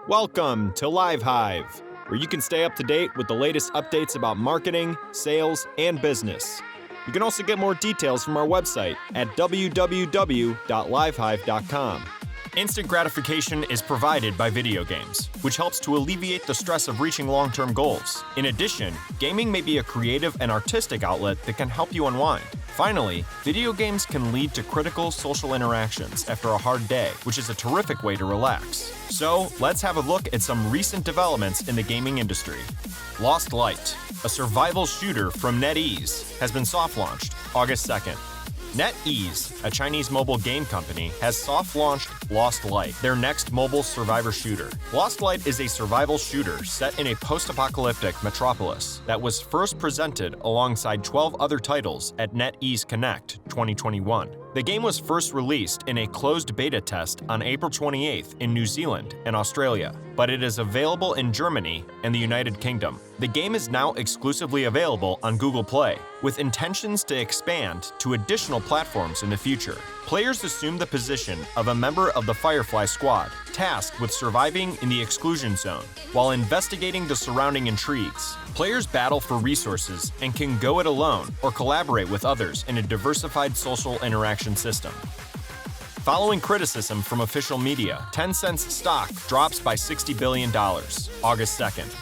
Welcome to LiveHive, where you can stay up to date with the latest updates about marketing, sales, and business. You can also get more details from our website at www.livehive.com. Instant gratification is provided by video games, which helps to alleviate the stress of reaching long-term goals. In addition, gaming may be a creative and artistic outlet that can help you unwind. Finally, video games can lead to critical social interactions after a hard day, which is a terrific way to relax. So, let's have a look at some recent developments in the gaming industry. Lost Light, a survival shooter from Netease, has been soft-launched August 2nd. Netease, a Chinese mobile game company, has soft-launched Lost Light, their next mobile survivor shooter. Lost Light is a survival shooter set in a post-apocalyptic metropolis that was first presented alongside 12 other titles at Netease Connect 2021. The game was first released in a closed beta test on April 28th in New Zealand and Australia, but it is available in Germany and the United Kingdom. The game is now exclusively available on Google Play, with intentions to expand to additional platforms in the future. Players assume the position of a member of the Firefly Squad, tasked with surviving in the exclusion zone, while investigating the surrounding intrigues. Players battle for resources and can go it alone or collaborate with others in a diversified social interaction system. Following criticism from official media, Tencent's stock drops by $60 billion, August 2nd.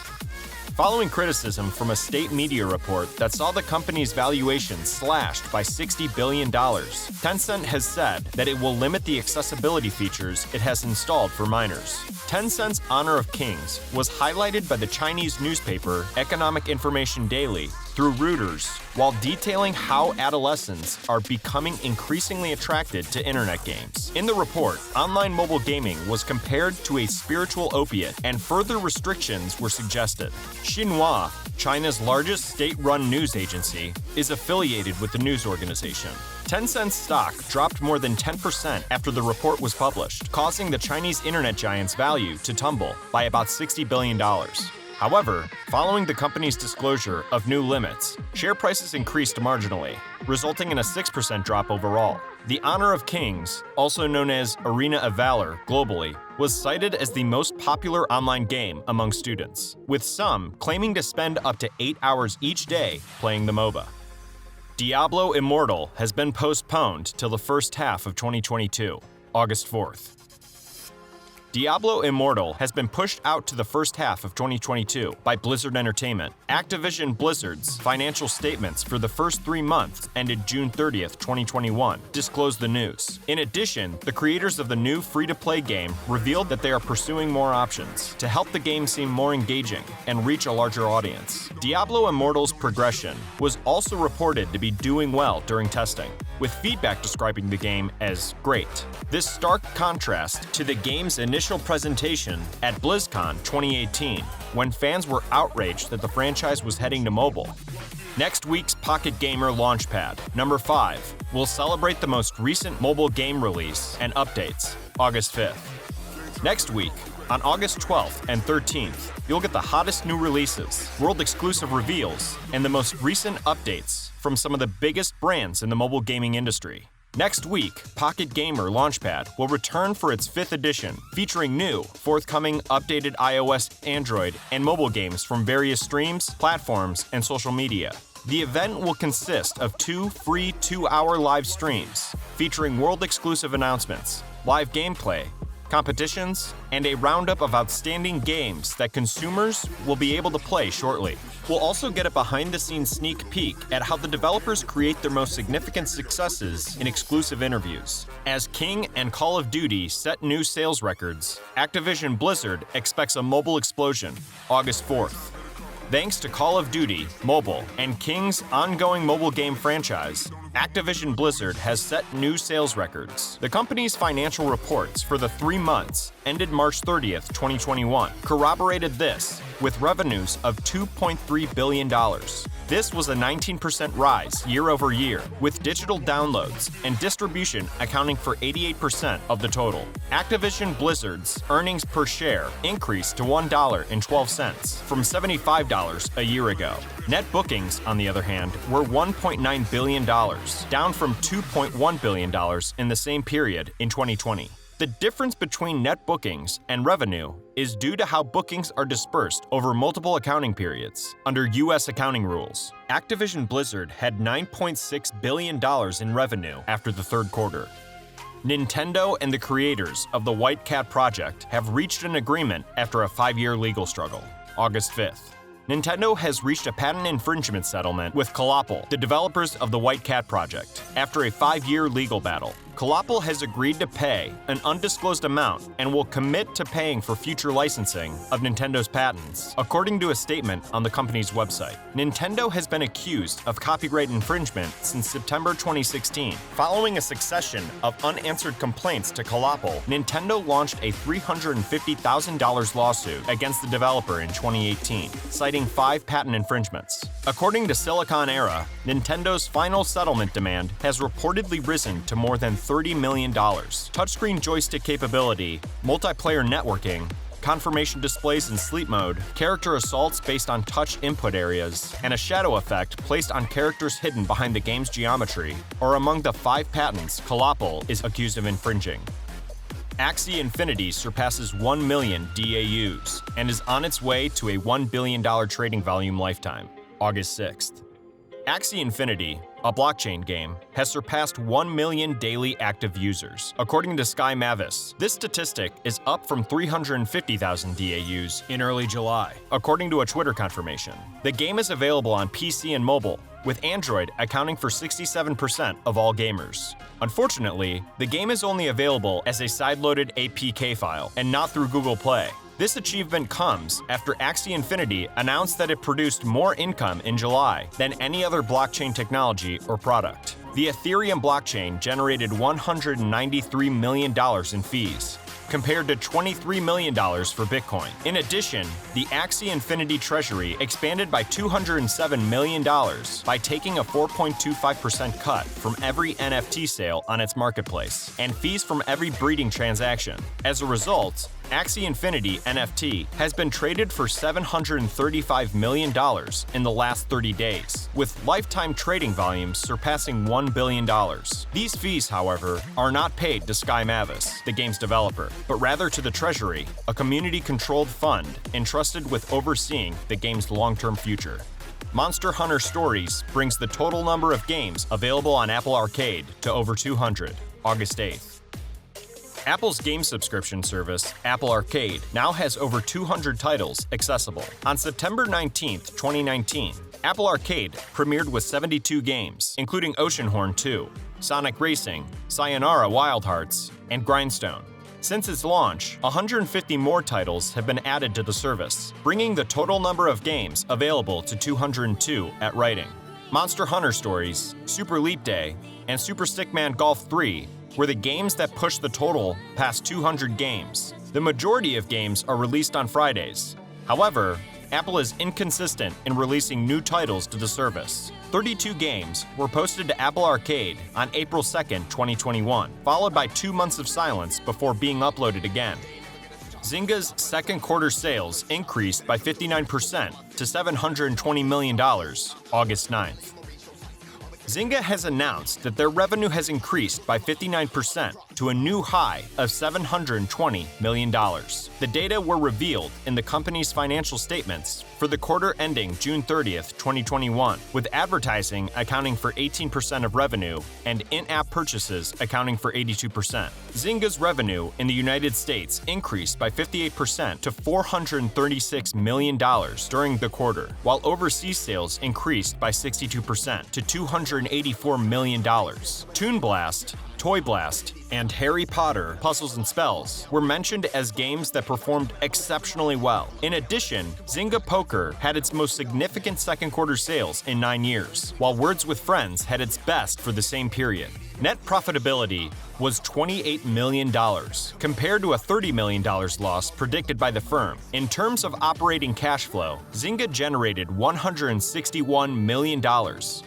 Following criticism from a state media report that saw the company's valuation slashed by $60 billion, Tencent has said that it will limit the accessibility features it has installed for minors. Tencent's Honor of Kings was highlighted by the Chinese newspaper Economic Information Daily through Reuters, while detailing how adolescents are becoming increasingly attracted to internet games. In the report, online mobile gaming was compared to a spiritual opiate, and further restrictions were suggested. Xinhua, China's largest state-run news agency, is affiliated with the news organization. Tencent's stock dropped more than 10% after the report was published, causing the Chinese internet giant's value to tumble by about $60 billion. However, following the company's disclosure of new limits, share prices increased marginally, resulting in a 6% drop overall. The Honor of Kings, also known as Arena of Valor globally, was cited as the most popular online game among students, with some claiming to spend up to 8 hours each day playing the MOBA. Diablo Immortal has been postponed till the first half of 2022, August 4th. Diablo Immortal has been pushed out to the first half of 2022 by Blizzard Entertainment. Activision Blizzard's financial statements for the first 3 months ended June 30th, 2021, disclosed the news. In addition, the creators of the new free-to-play game revealed that they are pursuing more options to help the game seem more engaging and reach a larger audience. Diablo Immortal's progression was also reported to be doing well during testing, with feedback describing the game as great. This stark contrast to the game's initial presentation at BlizzCon 2018, when fans were outraged that the franchise was heading to mobile. Next week's Pocket Gamer Launchpad, number 5, will celebrate the most recent mobile game release and updates, August 5th. Next week, on August 12th and 13th, you'll get the hottest new releases, world-exclusive reveals, and the most recent updates from some of the biggest brands in the mobile gaming industry. Next week, Pocket Gamer Launchpad will return for its 5th edition, featuring new, forthcoming, updated iOS, Android, and mobile games from various streams, platforms, and social media. The event will consist of 2 free 2-hour live streams, featuring world-exclusive announcements, live gameplay, competitions, and a roundup of outstanding games that consumers will be able to play shortly. We'll also get a behind-the-scenes sneak peek at how the developers create their most significant successes in exclusive interviews. As King and Call of Duty set new sales records, Activision Blizzard expects a mobile explosion, August 4th. Thanks to Call of Duty, mobile, and King's ongoing mobile game franchise, Activision Blizzard has set new sales records. The company's financial reports for the 3 months ended March 30th, 2021, corroborated this, with revenues of $2.3 billion. This was a 19% rise year over year, with digital downloads and distribution accounting for 88% of the total. Activision Blizzard's earnings per share increased to $1.12 from $75 a year ago. Net bookings, on the other hand, were $1.9 billion, down from $2.1 billion in the same period in 2020. The difference between net bookings and revenue is due to how bookings are dispersed over multiple accounting periods. Under U.S. accounting rules, Activision Blizzard had $9.6 billion in revenue after the third quarter. Nintendo and the creators of the White Cat project have reached an agreement after a 5-year legal struggle. August 5th. Nintendo has reached a patent infringement settlement with Kalopal, the developers of the White Cat project, after a 5-year legal battle. Kalopal has agreed to pay an undisclosed amount and will commit to paying for future licensing of Nintendo's patents, according to a statement on the company's website. Nintendo has been accused of copyright infringement since September 2016. Following a succession of unanswered complaints to Kalopal, Nintendo launched a $350,000 lawsuit against the developer in 2018, citing 5 patent infringements. According to Silicon Era, Nintendo's final settlement demand has reportedly risen to more than $30 million. Touchscreen joystick capability, multiplayer networking, confirmation displays in sleep mode, character assaults based on touch input areas, and a shadow effect placed on characters hidden behind the game's geometry are among the 5 patents Kalopal is accused of infringing. Axey Infiniti surpasses 1 million DAUs and is on its way to a $1 billion trading volume lifetime. August 6th. Axey Infiniti, a blockchain game, has surpassed 1 million daily active users, according to Sky Mavis. This statistic is up from 350,000 DAUs in early July, according to a Twitter confirmation. The game is available on PC and mobile, with Android accounting for 67% of all gamers. Unfortunately, the game is only available as a sideloaded APK file and not through Google Play. This achievement comes after Axey Infiniti announced that it produced more income in July than any other blockchain technology or product. The Ethereum blockchain generated $193 million in fees, compared to $23 million for Bitcoin. In addition, the Axey Infiniti treasury expanded by $207 million by taking a 4.25% cut from every NFT sale on its marketplace and fees from every breeding transaction. As a result, Axey Infiniti NFT has been traded for $735 million in the last 30 days, with lifetime trading volumes surpassing $1 billion. These fees, however, are not paid to Sky Mavis, the game's developer, but rather to the Treasury, a community-controlled fund entrusted with overseeing the game's long-term future. Monster Hunter Stories brings the total number of games available on Apple Arcade to over 200, August 8th. Apple's game subscription service, Apple Arcade, now has over 200 titles accessible. On September 19, 2019, Apple Arcade premiered with 72 games, including Oceanhorn 2, Sonic Racing, Sayonara Wild Hearts, and Grindstone. Since its launch, 150 more titles have been added to the service, bringing the total number of games available to 202 at writing. Monster Hunter Stories, Super Leap Day, and Super Stickman Golf 3 were the games that pushed the total past 200 games. The majority of games are released on Fridays. However, Apple is inconsistent in releasing new titles to the service. 32 games were posted to Apple Arcade on April 2, 2021, followed by 2 months of silence before being uploaded again. Zynga's second quarter sales increased by 59% to $720 million, August 9th. Zynga has announced that their revenue has increased by 59% to a new high of $720 million. The data were revealed in the company's financial statements for the quarter ending June 30th, 2021, with advertising accounting for 18% of revenue and in-app purchases accounting for 82%. Zynga's revenue in the United States increased by 58% to $436 million during the quarter, while overseas sales increased by 62% to $284 million. Toon Blast, Toy Blast, and Harry Potter Puzzles and Spells were mentioned as games that performed exceptionally well. In addition, Zynga Poker had its most significant second quarter sales in 9 years, while Words with Friends had its best for the same period. Net profitability was $28 million, compared to a $30 million loss predicted by the firm. In terms of operating cash flow, Zynga generated $161 million.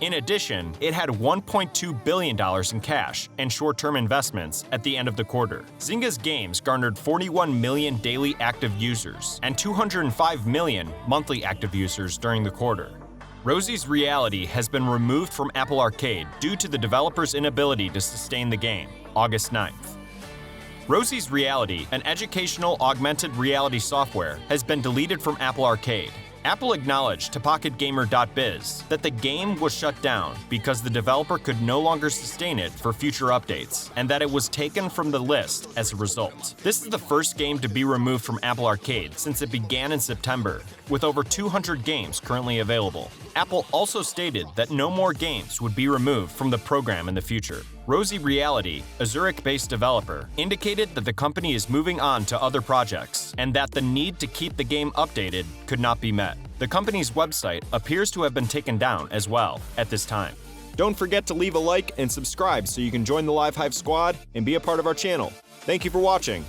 In addition, it had $1.2 billion in cash and short-term investments at the end of the quarter. Zynga's games garnered 41 million daily active users and 205 million monthly active users during the quarter. Rosie's reality has been removed from Apple Arcade due to the developer's inability to sustain the game, August 9th. Rosie's Reality, an educational augmented reality software, has been deleted from Apple Arcade. Apple acknowledged to PocketGamer.biz that the game was shut down because the developer could no longer sustain it for future updates, and that it was taken from the list as a result. This is the first game to be removed from Apple Arcade since it began in September, with over 200 games currently available. Apple also stated that no more games would be removed from the program in the future. Rosie Reality, a Zurich-based developer, indicated that the company is moving on to other projects and that the need to keep the game updated could not be met. The company's website appears to have been taken down as well at this time. Don't forget to leave a like and subscribe so you can join the LiveHive squad and be a part of our channel. Thank you for watching.